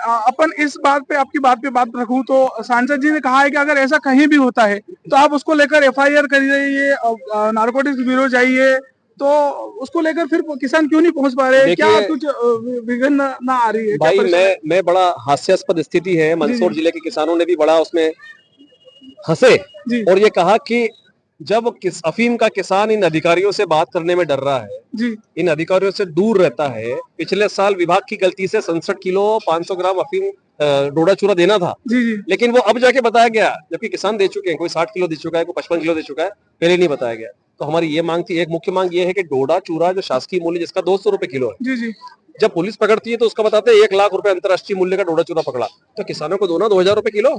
अपन इस बात पे आपकी बात पे बात रखूं तो सांसद जी ने कहा है कि अगर ऐसा कहीं भी होता है तो आप उसको लेकर एफआईआर करिए, नारकोटिक्स ब्यूरो जाइए। तो उसको लेकर फिर किसान क्यों नहीं पहुंच पा रहे? क्या देखिए कुछ विघ्न ना आ रही है? क्या भाई, परेशानी? मैं बड़ा हास्यास्पद स्थिति है। जी जी मंदसौर जिले के किसानों ने भी बड़ा उसमें हंसे जी और ये कहा कि जब अफीम का किसान इन अधिकारियों से बात करने में डर रहा है, जी इन अधिकारियों से दूर रहता है। पिछले साल विभाग की गलती से 67 किलो 500 ग्राम अफीम डोडा चूरा देना था, जी जी लेकिन वो अब जाके बताया गया, जबकि किसान दे चुके हैं। कोई 60 किलो दे चुका है, कोई 55 किलो दे चुका है, पहले नहीं बताया गया। तो हमारी ये मांग थी, एक मुख्य मांग ये है कि डोडा चूरा जो शासकीय मूल्य जिसका 200 रुपए किलो है, जी जी जब पुलिस पकड़ती है तो उसका बताते हैं 1 लाख रुपए अंतर्राष्ट्रीय मूल्य का डोडा चूरा पकड़ा। तो किसानों को दो ना 2000 रुपए किलो,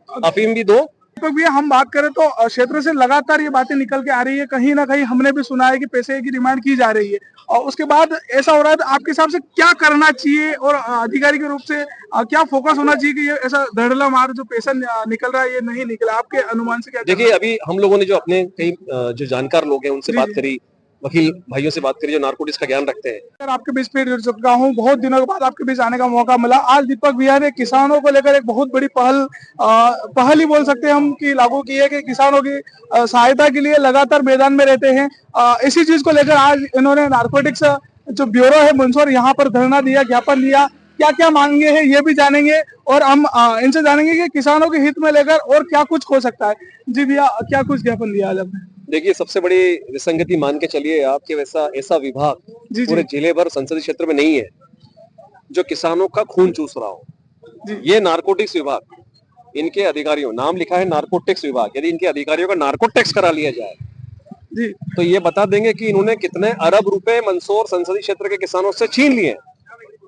अफीम भी दो। दीपक भैया, हम बात करें तो क्षेत्र से लगातार ये बातें निकल के आ रही है, कहीं ना कहीं हमने भी सुना है कि पैसे की डिमांड की जा रही है और उसके बाद ऐसा हो रहा है। तो आपके हिसाब से क्या करना चाहिए और अधिकारी के रूप से क्या फोकस होना चाहिए कि ये ऐसा धड़ल्ला मार जो पैसा निकल रहा है ये नहीं निकला? आपके अनुमान से क्या करना देखिए, अभी हम लोगों ने जो अपने कई जो जानकार लोग हैं उनसे जी बात जी करी, वकील भाइयों से बात करी जो नारकोटिक्स का ज्ञान रखते हैं। सर, आपके बीच पे जुड़ चुका हूँ। बहुत दिनों के बाद आपके बीच आने का मौका मिला। आज दीपक भैया ने किसानों को लेकर एक बहुत बड़ी पहल ही बोल सकते हैं हम कि लागू की है कि किसानों की सहायता के लिए लगातार मैदान में रहते हैं। इसी चीज को लेकर आज इन्होंने नारकोटिक्स जो ब्यूरो है मंदसौर, यहाँ पर धरना दिया, ज्ञापन दिया। क्या क्या मांगे हैं ये भी जानेंगे और हम इनसे जानेंगे कि किसानों के हित में लेकर और क्या कुछ हो सकता है। जी भैया, क्या कुछ ज्ञापन दिया आज आपने? देखिए, सबसे बड़ी विसंगति मान के चलिए आप कि वैसा ऐसा विभाग जी जी पूरे जिले भर संसदीय क्षेत्र में नहीं है जो किसानों का खून चूस रहा हो। जी ये नारकोटिक्स विभाग, इनके अधिकारियों, नाम लिखा है नारकोटिक्स विभाग, यदि इनके अधिकारियों का नारकोटिक्स करा लिया जाए जी तो ये बता देंगे कि इन्होंने कितने अरब रुपए मंदसौर संसदीय क्षेत्र के किसानों से छीन लिए।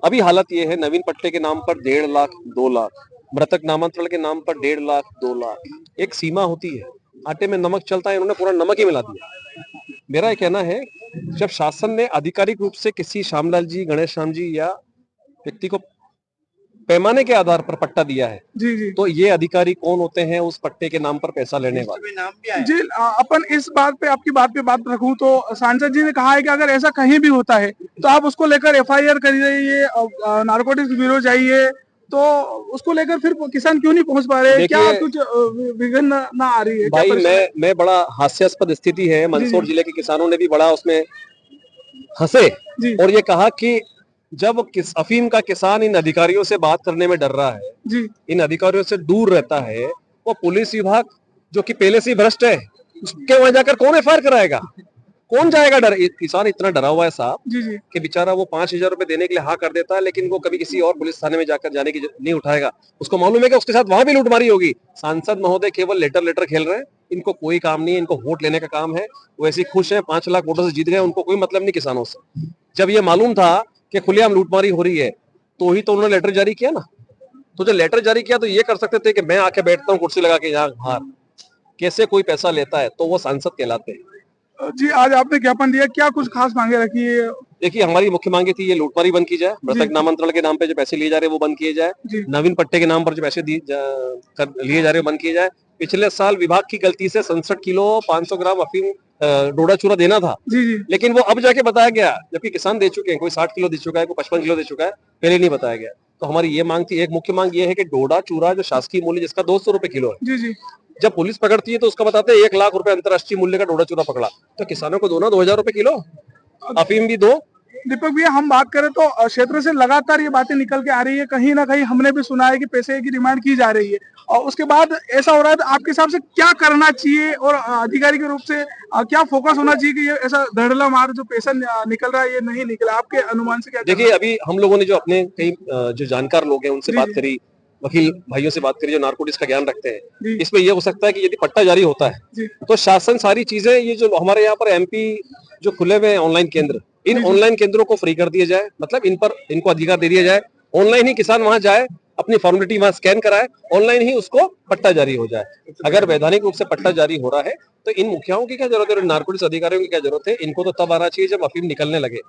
अभी हालत ये है, नवीन पट्टे के नाम पर 1.5 लाख 2 लाख, मृतक नामांतरण के नाम पर 1.5 लाख 2 लाख। एक सीमा होती है, आटे में नमक चलता है, इन्होंने पूरा नमक ही मिला दिया। मेरा ये कहना है, जब शासन ने आधिकारिक रूप से किसी श्यामलाल जी, गणेश श्याम जी या व्यक्ति को पैमाने के आधार पर पट्टा दिया है, जी जी तो ये अधिकारी कौन होते हैं उस पट्टे के नाम पर पैसा लेने वाले? जी अपन इस बात पे आपकी बात पे बात रखूं तो सांसद जी ने कहा है कि अगर ऐसा कहीं भी होता है तो आप उसको लेकर एफआईआर करिए, नारकोटिक्स ब्यूरो जाइए। तो उसको लेकर फिर किसान क्यों नहीं पहुंच पा रहे? क्या देखिए कुछ विघ्न ना आ रही है? क्या भाई, परेशानी? मैं बड़ा हास्यास्पद स्थिति है। जी जी मंदसौर जिले के किसानों ने भी बड़ा उसमें हंसे जी और ये कहा कि जब अफीम का किसान इन अधिकारियों से बात करने में डर रहा है, जी इन अधिकारियों से दूर रहता है, वो पुलिस विभाग जो कि पहले से ही भ्रष्ट है, उसके वहां जाकर कौन एफआईआर कराएगा? कौन जाएगा? डर किसान इतना डरा हुआ है साहब जी जी कि बेचारा वो 5,000 रुपए देने के लिए हाँ कर देता है, लेकिन वो कभी किसी और पुलिस थाने में जाकर जाने की नहीं उठाएगा। उसको मालूम है कि उसके साथ वहां भी लूटमारी होगी। सांसद महोदय केवल लेटर लेटर खेल रहे हैं, इनको कोई काम नहीं है, इनको वोट लेने का काम है। वो ऐसे खुश है, 5 लाख वोटों से जीत गए, उनको कोई मतलब नहीं किसानों से। जब ये मालूम था कि खुलेआम लूटमारी हो रही है तो ही तो उन्होंने लेटर जारी किया ना। तो जब लेटर जारी किया तो ये कर सकते थे कि मैं आके बैठता हूँ कुर्सी लगा के यहाँ बाहर। कैसे कोई पैसा लेता है तो वो सांसद कहलाते हैं। जी, आज आपने ज्ञापन दिया, क्या कुछ खास मांगे रखी है? देखिए, हमारी मुख्य मांगे थी, ये लूटमारी बंद की जाए, जी मृतक नामांतरण के नाम पे जो पैसे लिए जा रहे हैं वो बंद किए जाए, जी नवीन पट्टे के नाम पर जो पैसे लिए जा रहे हैं बंद किए जाए। पिछले साल विभाग की गलती से 67 किलो 500 ग्राम अफीम डोडा चूरा देना था, जी जी लेकिन वो अब जाके बताया गया, जबकि किसान दे चुके हैं। कोई 60 किलो दे चुका है, कोई 55 किलो दे चुका है, पहले नहीं बताया गया। तो हमारी ये मांग थी, एक मुख्य मांग ये है कि डोडा चूरा जो शासकीय मूल्य जिसका 200 रुपए किलो है, जी जी जब पुलिस पकड़ती है तो उसका बताते हैं 1 लाख रुपए अंतर्राष्ट्रीय मूल्य का डोडा चूरा पकड़ा। तो किसानों को दो ना 2000 रुपए किलो, अफीम भी दो। दीपक भैया, हम बात करें तो क्षेत्र से लगातार ये बातें निकल के आ रही है, कहीं ना कहीं हमने भी सुना है कि पैसे की डिमांड की जा रही है और उसके बाद ऐसा हो रहा है। तो आपके हिसाब से क्या करना चाहिए और अधिकारी के रूप से क्या फोकस होना चाहिए कि ये ऐसा धड़ल्ला मार जो पैसा निकल रहा है ये नहीं निकला? आपके अनुमान से क्या देखिए, अभी हम लोगों ने जो अपने कई जो जानकार लोग हैं उनसे जी बात जी करी, वकील भाइयों से बात करी जो नारकोटिक्स का ज्ञान रखते हैं। जी इसमें यह हो सकता है कि यदि पट्टा जारी होता है जी तो शासन सारी चीजें, ये जो हमारे यहाँ पर एमपी जो खुले हुए ऑनलाइन केंद्र, इन जी जी ऑनलाइन केंद्रों को फ्री कर दिया जाए। मतलब इन पर इनको अधिकार दे दिया जाए, ऑनलाइन ही किसान वहां जाए, अपनी फॉर्मेलिटी वहां स्कैन कराए, ऑनलाइन ही उसको पट्टा जारी हो जाए। अगर वैधानिक रूप से पट्टा जारी हो रहा है तो इन मुखियाओं की क्या जरूरत है और नारकोटिक्स अधिकारियों की क्या जरूरत है? इनको तो तब आना चाहिए जब अफीम निकलने लगे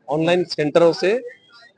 ऑनलाइन सेंटरों से।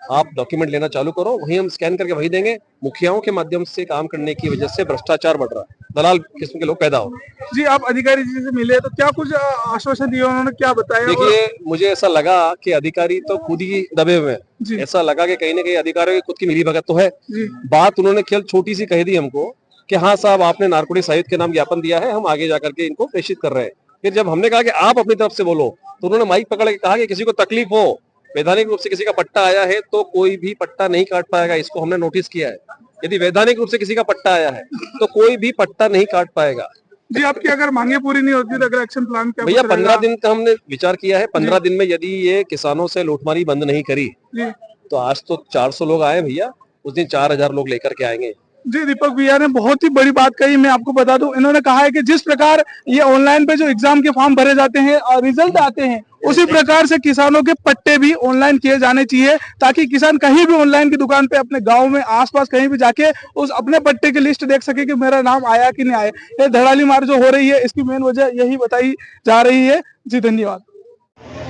आप डॉक्यूमेंट लेना चालू करो, वहीं हम स्कैन करके वही देंगे। मुखियाओं के माध्यम से काम करने की वजह से भ्रष्टाचार बढ़ रहा है, दलाल किस्म के लोग पैदा हो रहे हैं। जी, आप अधिकारी जी से मिले तो क्या कुछ आश्वासन दिया, उन्होंने क्या बताया? और देखिए, मुझे ऐसा लगा कि अधिकारी तो खुद ही दबे हुए जी। हैं। ऐसा लगा कि कहीं ना कहीं अधिकारियों की खुद की मिलीभगत तो है। जी। बात उन्होंने केवल छोटी सी कह दी हमको कि हाँ साहब, आपने नारकोटिक्स आयुक्त के नाम ज्ञापन दिया है, हम आगे जाकर के इनको प्रेषित कर रहे हैं। फिर जब हमने कहा कि आप अपनी तरफ से बोलो, तो उन्होंने माइक पकड़ के कहा कि किसी को तकलीफ हो, वैधानिक रूप से किसी का पट्टा आया है तो कोई भी पट्टा नहीं काट पाएगा, इसको हमने नोटिस किया है। यदि वैधानिक रूप से किसी का पट्टा आया है तो कोई भी पट्टा नहीं काट पाएगा। जी, आपकी अगर मांगे पूरी नहीं होती तो अगर एक्शन प्लान क्या भैया कुछ रहेगा? 15 दिन का हमने विचार किया है। 15 दिन में यदि ये किसानों से लूटमारी बंद नहीं करी जी। तो आज तो 400 लोग आए भैया, उस दिन 4000 लोग लेकर के आएंगे। जी, दीपक भैया ने बहुत ही बड़ी बात कही। मैं आपको बता दूं, इन्होंने कहा है कि जिस प्रकार ये ऑनलाइन पे जो एग्जाम के फॉर्म भरे जाते हैं और रिजल्ट आते हैं, उसी प्रकार से किसानों के पट्टे भी ऑनलाइन किए जाने चाहिए, ताकि किसान कहीं भी ऑनलाइन की दुकान पे अपने गांव में आसपास कहीं भी जाके उस अपने पट्टे की लिस्ट देख सके कि मेरा नाम आया कि नहीं आया। ये धड़ाली मार जो हो रही है, इसकी मेन वजह यही बताई जा रही है। जी, धन्यवाद।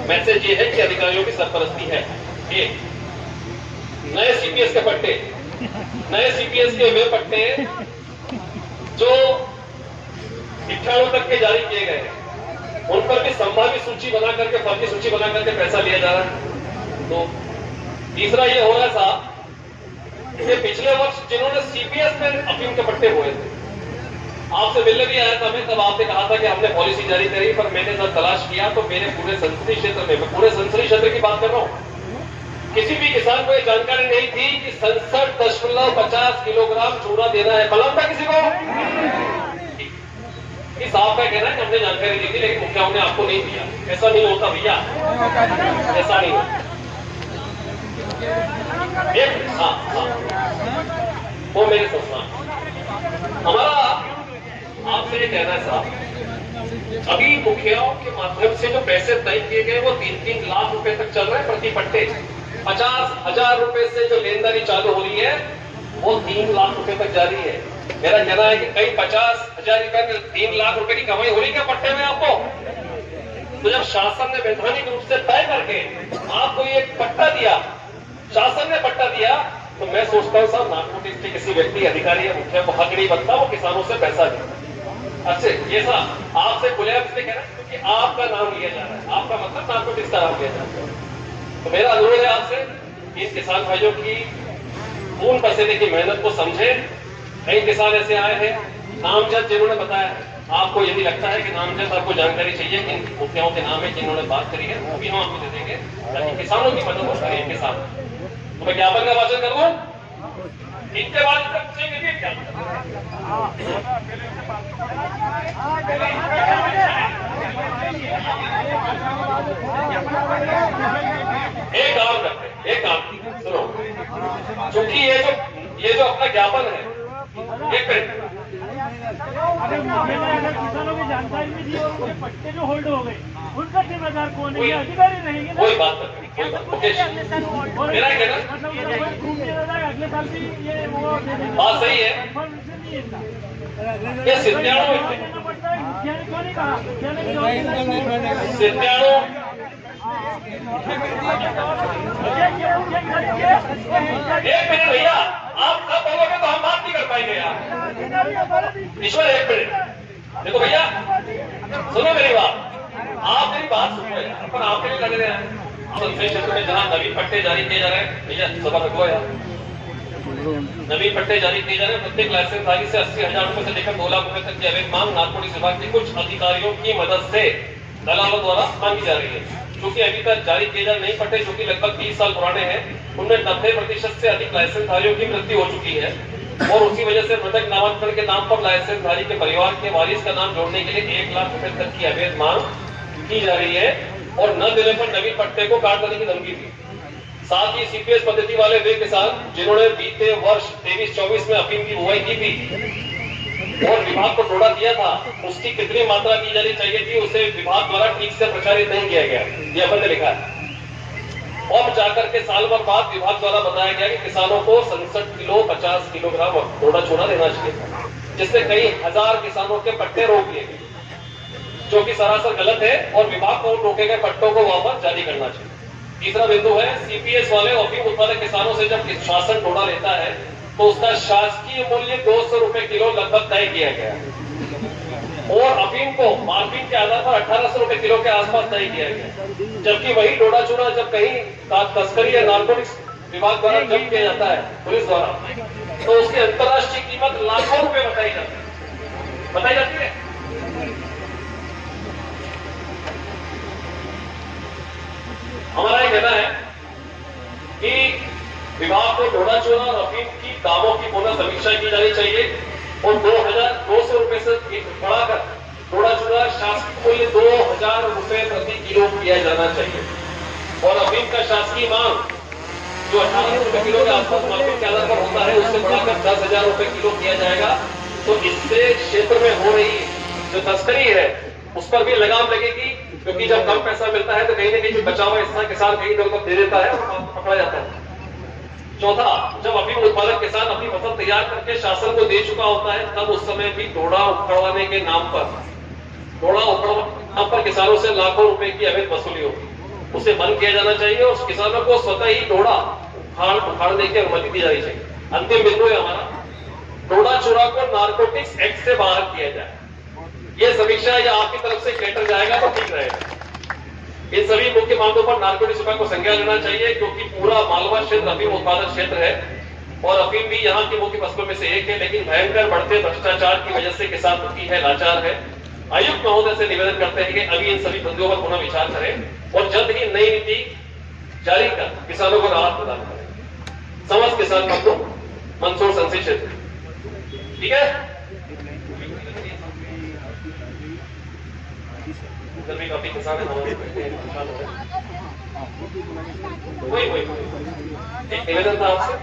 मैसेज ये है कि अधिकारियों की सरपरस्ती है। एक, नए सीपीएस के पट्टे, नए सीपीएस के वे पट्टे जो 98 तक के जारी किए गए हैं, उन पर भी संभावित सूची बना करके, फर्जी सूची बना करके पैसा लिया जा रहा है। तो तीसरा ये हो रहा है साहब कि पिछले वर्ष जिन्होंने सीपीएस में अफीम के पट्टे हुए थे, आपसे मिलने भी आया था मैं, तब आपने कहा था कि हमने पॉलिसी जारी करी, पर मैंने जब तलाश किया तो मेरे पूरे संसदीय क्षेत्र में, मैं पूरे संसदीय क्षेत्र की बात कर रहा हूं, किसी भी किसान को ये जानकारी नहीं थी कि 67.50 किलोग्राम चूरा देना है। मालूम था किसी को? इस साहब का कहना है कि हमने जानकारी दी थी लेकिन मुखियाओं ने आपको नहीं दिया। ऐसा नहीं होता भैया, ऐसा नहीं होता। हाँ, वो मेरे सोचना हमारा आपसे ये कहना है साहब, अभी मुखियाओं के माध्यम से जो पैसे तय किए गए वो 3-3 लाख रुपए तक चल रहे हैं प्रति पट्टे। 50,000 रुपए से जो लेनदारी चालू हो रही है वो 3 लाख रुपए तक जारी है। मेरा कहना है कि कई 50,000 रुपए में 3 लाख रुपए की कमाई हो रही क्या पट्टे में आपको? तो जब शासन ने वैधानिक रूप से तय करके आपको ये पट्टा दिया, शासन ने पट्टा दिया, तो मैं सोचता हूँ साहब, नारकोटिक्स के किसी व्यक्ति, अधिकारी या मुखिया को हक नहीं बनता वो किसानों से पैसा दे। अच्छा, ये साहब आपसे खुले इसलिए कह रहा है क्योंकि आपका नाम लिया जा रहा है, आपका मतलब नारकोटिक्स का नाम लिया जा रहा है। तो मेरा अनुरोध है आपसे, इन किसान भाइयों की खून पसीने की मेहनत को समझे। कई किसान ऐसे आए हैं, नामजद जिन्होंने बताया है, आपको यदि लगता है कि नामजद आपको जानकारी चाहिए इन मुखियाओं के नाम है जिन्होंने बात करी है, वो भी हम आपको दे देंगे ताकि किसानों की मदद हो गरीब किसान। तो मैं ज्ञापन का वाचन कर दूं, इनके बाद एक काम करते, एक काम सुनो, क्योंकि ये जो अपना ज्ञापन है, एक मिनट, किसानों की जानकारी नहीं दी और उनके पट्टे जो होल्ड हो गए, उनका जिम्मेदार कौन है? अधिकारी रहेंगे। कोई बात नहीं, मेरा कहना अगले साल भी ये वो बात सही है। ये 97 क्यों नहीं कहा? एक मिनट भैया, आप सब बोलोगे तो हम बात नहीं कर पाएंगे यार। ईश्वर एक मिनट देखो भैया, सुनो मेरी बात, आप मेरी बात सुनो यार, पर आपके लिए लग रहे हैं संसदीय क्षेत्र में जहां नवीन पट्टे जारी किए जा रहे हैं, भैया सभा रखो यार, नवीन पट्टे जारी किए जा रहे हैं, प्रत्येक लाइसेंस धारी से 80,000 रुपए से लेकर 2 लाख रुपए तक की अवैध मांग नारकोटिक्स विभाग के कुछ अधिकारियों की मदद से दलालों द्वारा मांगी जा रही है। क्योंकि अभी तक जारी किए जा नए पट्टे जो कि लगभग 20 साल पुराने हैं, उनमें 90% से अधिक लाइसेंस धारियों की मृत्यु हो चुकी है और उसी वजह से मृतक नामांकन के नाम पर लाइसेंस धारी के परिवार के वारिस का नाम जोड़ने के लिए 1 लाख रुपए तक की अवैध मांग की जा रही है और न देने पर नवीन पट्टे को काट देने की धमकी दी। साथ ही सीपीएस पद्धति वाले वे किसान जिन्होंने बीते वर्ष 23-24 में अफीम की बुआई की थी और विभाग को तोड़ा दिया था, उसकी कितनी मात्रा की जानी चाहिए थी, उसे विभाग द्वारा ठीक से प्रचारित नहीं किया गया, ये हमने लिखा है। और जाकर के साल भर बाद विभाग द्वारा बताया गया कि किसानों को 67 किलो 50 किलोग्राम थोड़ा चूना देना चाहिए, जिससे कई हजार किसानों के पट्टे रोक लिए गए, जो कि सरासर गलत है और विभाग को रोके गए पट्टों को वापस जारी करना चाहिए। तीसरा बिंदु है सीपीएस वाले अफीम उत्पादक किसानों से जब शासन डोडा लेता है तो उसका शासकीय मूल्य 200 रुपए किलो लगभग तय किया गया है और अफीम को मार्किंग के आधार पर 1800 रुपए किलो के आसपास तय किया गया। जबकि वही डोडा चूरा जब कहीं तस्करी या नार्कोटिक्स विभाग द्वारा जब्त किया जाता है पुलिस द्वारा तो उसकी अंतर्राष्ट्रीय कीमत लाखों रुपए बताई जाती है। हमारा ये कहना है कि विभाग को डोडा चूरा और अफीम की दामों की पुनः समीक्षा की जानी चाहिए और 2,200 रुपए से बढ़ाकर डोडा चूरा शासकीय मूल्य 2,000 रुपए प्रति किलो किया जाना चाहिए और अफीम का शासकीय मांग जो 1800 रुपए किलो के आसपास मार्केट के आधार पर होता है उससे बढ़ाकर 10,000 रुपए किलो किया जाएगा। तो इससे क्षेत्र में हो रही जो तस्करी है उस पर भी लगाम लगेगी, क्योंकि जब कम पैसा मिलता है तो कहीं ना कहीं जो बचा हुआ हिस्सा किसान कहीं इधर उधर दे देता है और पकड़ा जाता है। चौथा, जब अफीम उत्पादक किसान अपनी फसल तैयार करके शासन को दे चुका होता है तब उस समय भी डोडा उखड़वाने के नाम पर किसानों से लाखों रुपए की अवैध वसूली होगी। उसे बंद किया जाना चाहिए और किसानों को स्वतः ही डोडा उखाड़ने की अनुमति दी जानी चाहिए। अंतिम बिंदु है हमारा, डोडा चूरा को नार्कोटिक्स एक्ट से बाहर किया जाए। ये समीक्षा या आपकी तरफ से लेटर जाएगा तो ठीक रहेगा। इन सभी मुख्य मांगों पर नार्कोटिक्स विभाग को संज्ञान लेना चाहिए, क्योंकि पूरा मालवा क्षेत्र अफीम उत्पादक क्षेत्र है और अफीम भी यहाँ की मुख्य फसलों में से एक है, लेकिन भयंकर बढ़ते भ्रष्टाचार की वजह से किसान दुखी है, लाचार है। आयुक्त महोदय से निवेदन करते हैं कि अभी इन सभी मुद्दों पर पुनः विचार करें और जल्द ही नई नीति जारी कर किसानों को राहत प्रदान करें। समस्त किसान बंधु, मंदसौर संसदीय क्षेत्र, ठीक है। भी काफी किसान है, वही एक निवेदन था आपसे।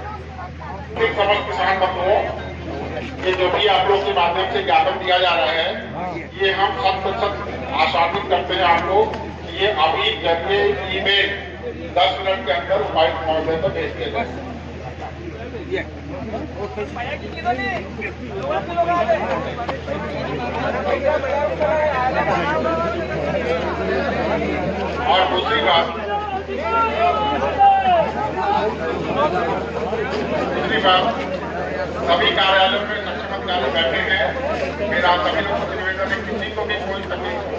समस्त किसान बंधुओं, ये जो भी आप लोग के माध्यम से ज्ञापन दिया जा रहा है ये हम 100% आश्वासित करते हैं आप लोग, ये अभी जरिए ईमेल 10 मिनट के अंदर उपायुक्त महोदय को भेज दिया जाए। और दूसरी बात सभी कार्यालयों में सक्षम अधिकारी बैठे हैं। मेरा सभी लोगों से निवेदन है, किसी को भी कोई तकलीफ हो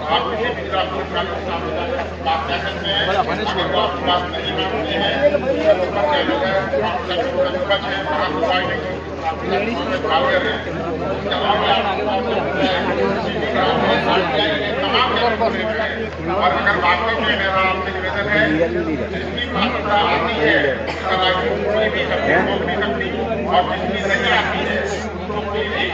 आप किसी भी जिला पुलिस कार्यालय के सामने बात कर सकते हैं। अगर आपकी बात नहीं मानती है और अगर वास्तव में मेरा आपसे निवेदन है जिसकी भाषा आती है कोई भी तकलीफ और जिसकी नहीं आती है तो कोई भी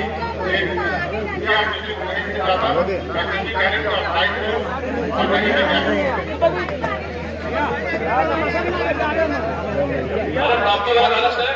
आपकी बात अलग है।